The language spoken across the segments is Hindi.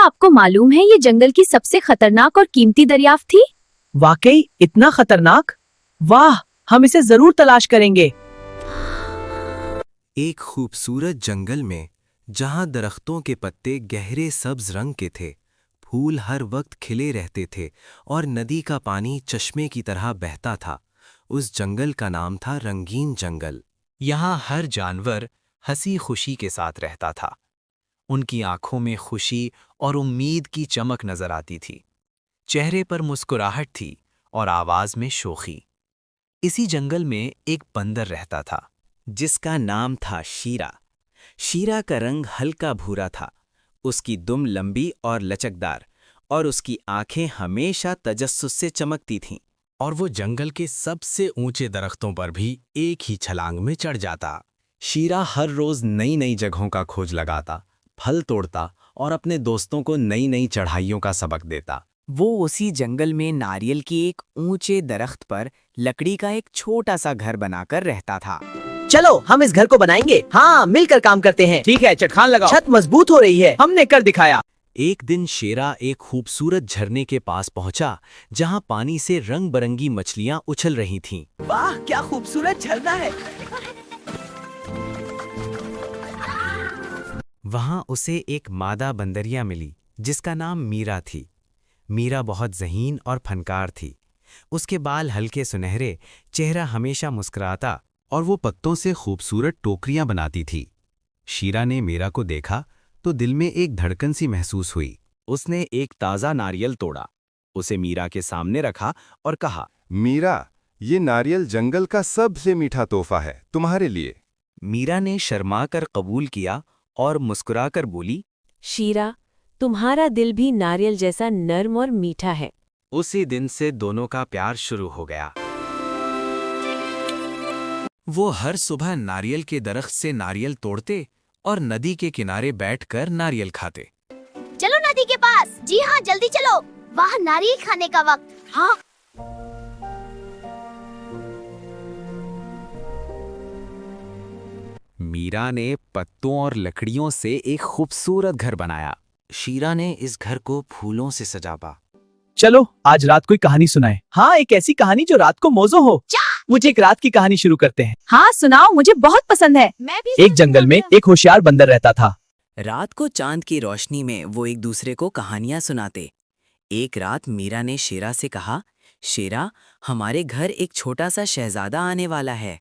आपको मालूम है ये जंगल की सबसे खतरनाक और कीमती दरियाफ्त थी? वाकई इतना खतरनाक? वाह, हम इसे जरूर तलाश करेंगे। एक खूबसूरत जंगल में जहां दरख्तों के पत्ते गहरे सब्ज रंग के थे, फूल हर वक्त खिले रहते थे और नदी का पानी चश्मे की तरह बहता था, उस जंगल का नाम था रंगीन जंगल। यहाँ हर जानवर हंसी खुशी के साथ रहता था। उनकी आंखों में खुशी और उम्मीद की चमक नजर आती थी। चेहरे पर मुस्कुराहट थी और आवाज में शोखी। इसी जंगल में एक बंदर रहता था जिसका नाम था शीरा। शीरा का रंग हल्का भूरा था, उसकी दुम लंबी और लचकदार और उसकी आंखें हमेशा तजस्सुस से चमकती थीं। और वो जंगल के सबसे ऊंचे दरख्तों पर भी एक ही छलांग में चढ़ जाता। शीरा हर रोज नई नई जगहों का खोज लगाता, फल तोड़ता और अपने दोस्तों को नई नई चढ़ाइयों का सबक देता। वो उसी जंगल में नारियल की एक ऊंचे दरख्त पर लकड़ी का एक छोटा सा घर बनाकर रहता था। चलो हम इस घर को बनाएंगे। हाँ, मिलकर काम करते हैं। ठीक है, चटखान लगाओ। छत मजबूत हो रही है, हमने कर दिखाया। एक दिन शेरा एक खूबसूरत झरने के पास पहुंचा जहां पानी से रंग बरंगी मछलियां उछल रही थीं। वाह, क्या खूबसूरत झरना है। वहां उसे एक मादा बंदरिया मिली जिसका नाम मीरा थी। मीरा बहुत ज़हीन और फनकार थी। उसके बाल हल्के सुनहरे, चेहरा हमेशा मुस्कुराता और वो पत्तों से खूबसूरत टोकरियां बनाती थी। शीरा ने मीरा को देखा तो दिल में एक धड़कन सी महसूस हुई। उसने एक ताज़ा नारियल तोड़ा, उसे मीरा के सामने रखा और कहा, मीरा, ये नारियल जंगल का सबसे मीठा तोहफा है तुम्हारे लिए। मीरा ने शर्मा कर कबूल किया और मुस्कुराकर बोली, शीरा, तुम्हारा दिल भी नारियल जैसा नर्म और मीठा है। उसी दिन से दोनों का प्यार शुरू हो गया। वो हर सुबह नारियल के दरख्त से नारियल तोड़ते और नदी के किनारे बैठकर नारियल खाते। चलो नदी के पास। जी हाँ, जल्दी चलो, वहाँ नारियल खाने का वक्त। हाँ। मीरा ने पत्तों और लकड़ियों से एक खूबसूरत घर बनाया। शीरा ने इस घर को फूलों से सजावा। चलो आज रात कोई कहानी सुनाए। हाँ, एक ऐसी कहानी जो रात को मौजो हो। मुझे एक रात की कहानी शुरू करते हैं। हाँ सुनाओ, मुझे बहुत पसंद है। मैं भी एक जंगल में एक होशियार बंदर रहता था। रात को चांद की रोशनी में वो एक दूसरे को कहानियां सुनाते। एक रात मीरा ने शेरा से कहा, शेरा, हमारे घर एक छोटा सा शहजादा आने वाला है।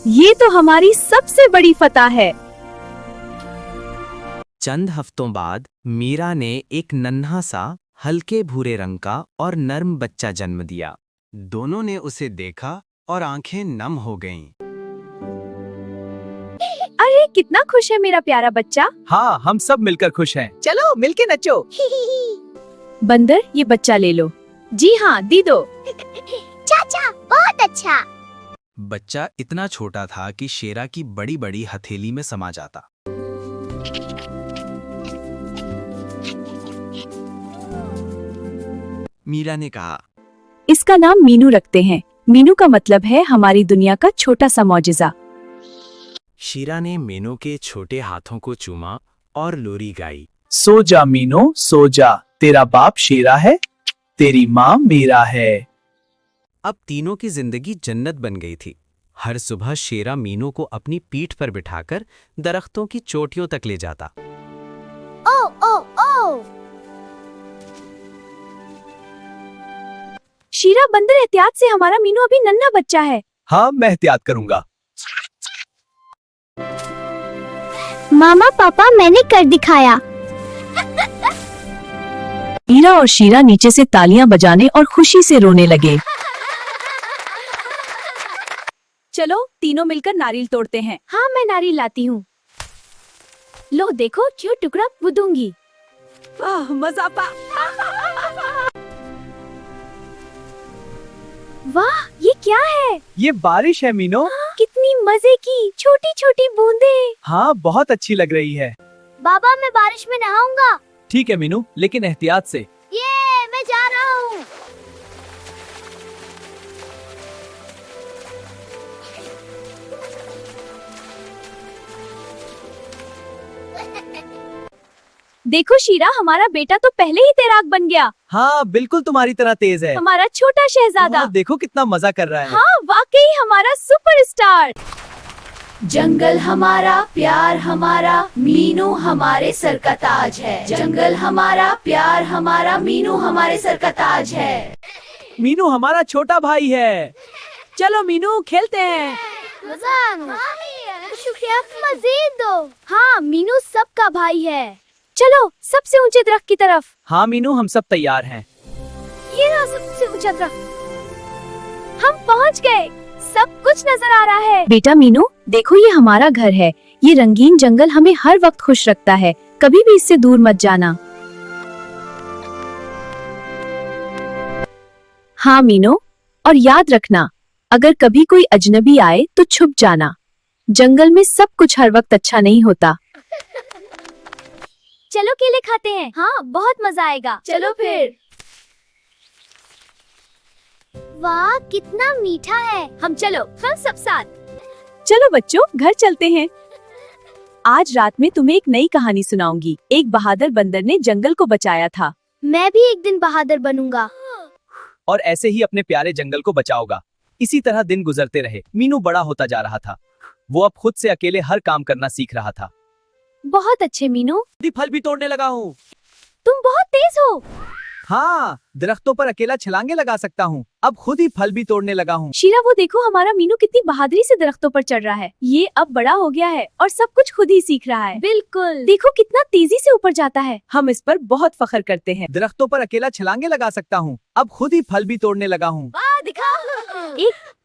ये तो हमारी सबसे बड़ी फतह है। चंद हफ्तों बाद मीरा ने एक नन्हा सा हल्के भूरे रंग का और नर्म बच्चा जन्म दिया। दोनों ने उसे देखा और आंखें नम हो गईं। अरे कितना खुश है मेरा प्यारा बच्चा। हाँ, हम सब मिलकर खुश हैं। चलो मिलके नचो। बंदर, ये बच्चा ले लो। जी हाँ, दी दो। चाचा, बहुत अच्छा। बच्चा इतना छोटा था कि शेरा की बड़ी बड़ी हथेली में समा जाता। मीरा ने कहा, इसका नाम मीनू रखते हैं। मीनू का मतलब है हमारी दुनिया का छोटा सा मौजिज़ा। शीरा ने मीनू के छोटे हाथों को चूमा और लोरी गाई। सो जा मीनू, सो जा, तेरा बाप शेरा है, तेरी माँ मीरा है। अब तीनों की जिंदगी जन्नत बन गई थी। हर सुबह शेरा मीनू को अपनी पीठ पर बिठाकर दरख्तों की चोटियों तक ले जाता। ओ ओ ओ। शीरा, बंदर एहतियात से, हमारा मीनू अभी नन्हा बच्चा है। हाँ, मैं एहतियात करूँगा। मामा पापा, मैंने कर दिखाया। मीरा और शीरा नीचे से तालियां बजाने और खुशी से रोने लगे। चलो तीनों मिलकर नारियल तोड़ते हैं। हाँ, मैं नारियल लाती हूँ। लो देखो, क्यों टुकड़ा बुदूंगी। वाह, मजा पा। वाह, ये क्या है? ये बारिश है मीनू। कितनी मजे की छोटी छोटी बूंदें। हाँ, बहुत अच्छी लग रही है। बाबा, मैं बारिश में नहाऊंगा। ठीक है मीनू, लेकिन एहतियात से। ये मैं जा रहा हूँ। देखो शीरा, हमारा बेटा तो पहले ही तैराक बन गया। हाँ बिल्कुल तुम्हारी तरह तेज है। हमारा छोटा शहजादा। हाँ, देखो कितना मजा कर रहा है। हाँ वाकई हमारा सुपरस्टार। जंगल हमारा, प्यार हमारा, मीनू हमारे सर का ताज है। जंगल हमारा, प्यार हमारा, मीनू हमारे सर का ताज है। मीनू हमारा छोटा भाई है। चलो मीनू खेलते हैं। शुक्रिया, मजीद दो। हाँ, मीनू सबका भाई है। चलो सबसे ऊंचे दरख्त की तरफ। हाँ मीनू, हम सब तैयार हैं। ये रहा सबसे ऊंचा दरख्त। हम पहुंच गए। सब कुछ नजर आ रहा है। बेटा मीनू, देखो ये हमारा घर है। ये रंगीन जंगल हमें हर वक्त खुश रखता है। कभी भी इससे दूर मत जाना। हाँ मीनू, और याद रखना, अगर कभी कोई अजनबी आए तो छुप जाना। जंगल में सब कुछ हर वक्त अच्छा नहीं होता। चलो केले खाते हैं। हाँ, बहुत मजा आएगा। चलो फिर। वाह, कितना मीठा है। हम सब साथ। चलो बच्चों, घर चलते हैं। आज रात में तुम्हें एक नई कहानी सुनाऊंगी। एक बहादुर बंदर ने जंगल को बचाया था। मैं भी एक दिन बहादुर बनूंगा। और ऐसे ही अपने प्यारे जंगल को बचाओगा। इसी तरह दिन गुजरते रहे। मीनू बड़ा होता जा रहा था। वो अब खुद से अकेले हर काम करना सीख रहा था। बहुत अच्छे मीनू, फल भी तोड़ने लगा हूँ। तुम बहुत तेज हो। हाँ, दरख्तों पर अकेला छलांगे लगा सकता हूँ। अब खुद ही फल भी तोड़ने लगा हूँ। शीरा, वो देखो हमारा मीनू कितनी बहादुरी से दरख्तों पर चढ़ रहा है। ये अब बड़ा हो गया है और सब कुछ खुद ही सीख रहा है। बिल्कुल। देखो कितना तेजी से ऊपर जाता है। हम इस पर बहुत फख्र करते हैं। दरख्तों पर अकेला छलांगे लगा सकता हूँ। अब खुद ही फल भी तोड़ने लगा हूँ।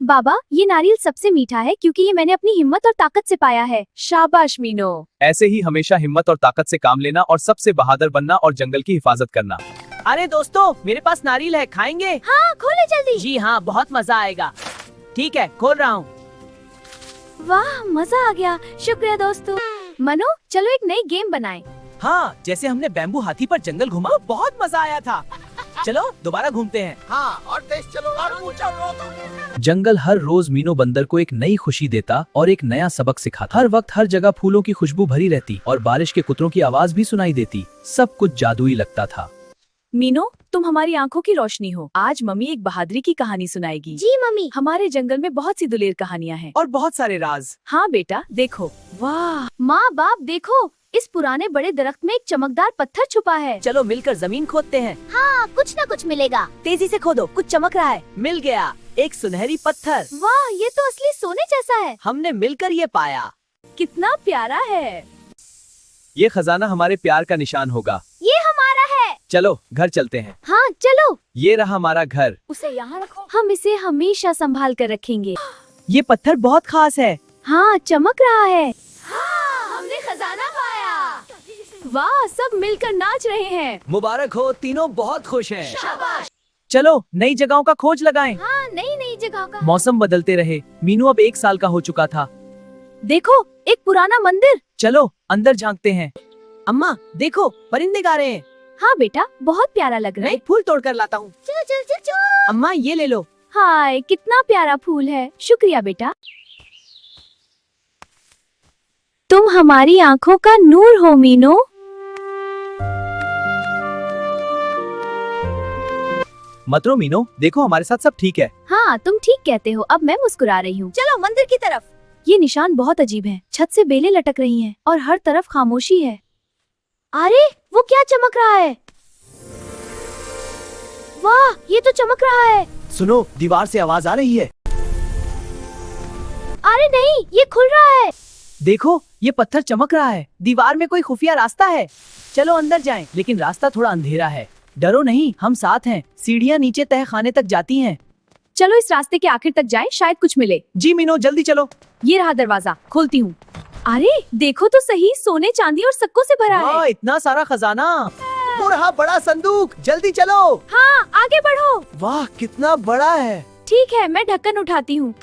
बाबा, ये नारियल सबसे मीठा है क्योंकि ये मैंने अपनी हिम्मत और ताकत से पाया है। शाबाश मीनू। ऐसे ही हमेशा हिम्मत और ताकत से काम लेना और सबसे बहादुर बनना और जंगल की हिफाजत करना। अरे दोस्तों, मेरे पास नारियल है, खाएंगे? हाँ, खोले जल्दी। जी हाँ, बहुत मजा आएगा। ठीक है, खोल रहा हूँ। वाह, मजा आ गया। शुक्रिया दोस्तों। मनो, चलो एक नई गेम बनाएं। हाँ, जैसे हमने बैम्बू हाथी पर जंगल घूमा, बहुत मजा आया था। चलो दोबारा घूमते हैं। हाँ, और तेज चलो और ऊंचा उड़ो। जंगल हर रोज मीनू बंदर को एक नई खुशी देता और एक नया सबक सिखाता। हर वक्त हर जगह फूलों की खुशबू भरी रहती और बारिश के कुतरों की आवाज भी सुनाई देती। सब कुछ जादुई लगता था। मीनू, तुम हमारी आंखों की रोशनी हो। आज मम्मी एक बहादुरी की कहानी सुनाएगी। जी मम्मी। हमारे जंगल में बहुत सी दुलेर कहानियाँ हैं। और बहुत सारे राज। हाँ बेटा, देखो। वाह माँ बाप, देखो इस पुराने बड़े दरख्त में एक चमकदार पत्थर छुपा है। चलो मिलकर जमीन खोदते हैं। हाँ, कुछ न कुछ मिलेगा। तेजी से खोदो, कुछ चमक रहा है। मिल गया, एक सुनहरी पत्थर। वाह, ये तो असली सोने जैसा है। हमने मिलकर ये पाया। कितना प्यारा है। ये खजाना हमारे प्यार का निशान होगा। ये हमारा है। चलो घर चलते हैं। हाँ चलो। ये रहा हमारा घर। उसे यहाँ रखो। हम इसे हमेशा संभाल कर रखेंगे। ये पत्थर बहुत खास है। हाँ, चमक रहा है। हाँ, हमने खजाना पाया। वाह, सब मिलकर नाच रहे हैं। मुबारक हो, तीनों बहुत खुश हैं। चलो नई जगहों का खोज लगाएं। हाँ, नई नई जगह का। मौसम बदलते रहे। मीनू अब 1 साल का हो चुका था। देखो, एक पुराना मंदिर। चलो अंदर झांकते हैं। अम्मा देखो, परिंदे गा रहे हैं। हाँ बेटा, बहुत प्यारा लग रहा मैं है। एक फूल तोड़ कर लाता हूँ। चलो चलो चलो चलो। अम्मा ये ले लो। हाय, कितना प्यारा फूल है। शुक्रिया बेटा। तुम हमारी आंखों का नूर हो मीनू। मत रो मीनू, देखो हमारे साथ सब ठीक है। हाँ, तुम ठीक कहते हो। अब मैं मुस्कुरा रही हूँ। चलो मंदिर की तरफ। ये निशान बहुत अजीब हैं। छत से बेलें लटक रही हैं और हर तरफ खामोशी है। अरे, वो क्या चमक रहा है? वाह, ये तो चमक रहा है। सुनो, दीवार से आवाज आ रही है। अरे नहीं, ये खुल रहा है। देखो, ये पत्थर चमक रहा है। दीवार में कोई खुफिया रास्ता है। चलो अंदर जाएं, लेकिन रास्ता थोड़ा अंधेरा है। डरो नहीं, हम साथ हैं। सीढ़ियाँ नीचे तह खाने तक जाती हैं। चलो इस रास्ते के आखिर तक जाएं, शायद कुछ मिले। जी मीनू, जल्दी चलो। ये रहा दरवाजा, खोलती हूँ। अरे देखो तो सही, सोने चांदी और सिक्कों से भरा है। वाह, इतना सारा खजाना। वो रहा बड़ा संदूक, जल्दी चलो। हाँ, आगे बढ़ो। वाह, कितना बड़ा है। ठीक है, मैं ढक्कन उठाती हूँ।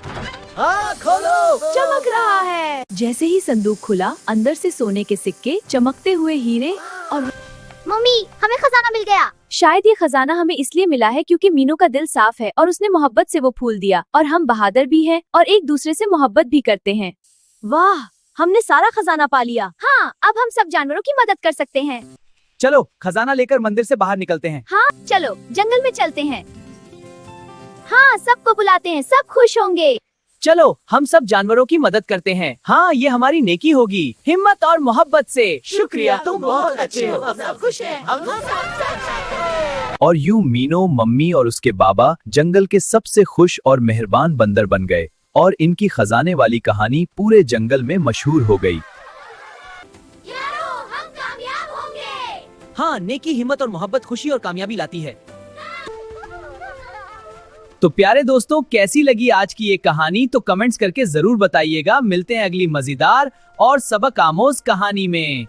हाँ, खोलो। चमक रहा है। जैसे ही संदूक खुला, अंदर से सोने के सिक्के, चमकते हुए हीरे और मम्मी, हमें खजाना मिल गया। शायद ये खजाना हमें इसलिए मिला है क्योंकि मीनू का दिल साफ है और उसने मोहब्बत से वो फूल दिया। और हम बहादुर भी हैं और एक दूसरे से मोहब्बत भी करते हैं। वाह, हमने सारा खजाना पा लिया। हाँ, अब हम सब जानवरों की मदद कर सकते हैं। चलो खजाना लेकर मंदिर से बाहर निकलते हैं। हाँ चलो जंगल में चलते हैं। हाँ सबको बुलाते हैं, सब खुश होंगे। चलो हम सब जानवरों की मदद करते हैं। हाँ ये हमारी नेकी होगी, हिम्मत और मोहब्बत से। शुक्रिया, तुम बहुत अच्छे हो। सब खुश हैं हम लोग। और यूं मीनो, मम्मी और उसके बाबा जंगल के सबसे खुश और मेहरबान बंदर बन गए और इनकी खजाने वाली कहानी पूरे जंगल में मशहूर हो गई। यारो हम कामयाब होंगे। हाँ नेकी, हिम्मत और मोहब्बत खुशी और कामयाबी लाती है। तो प्यारे दोस्तों, कैसी लगी आज की ये कहानी तो कमेंट्स करके जरूर बताइएगा। मिलते हैं अगली मजेदार और सबक आमोज कहानी में।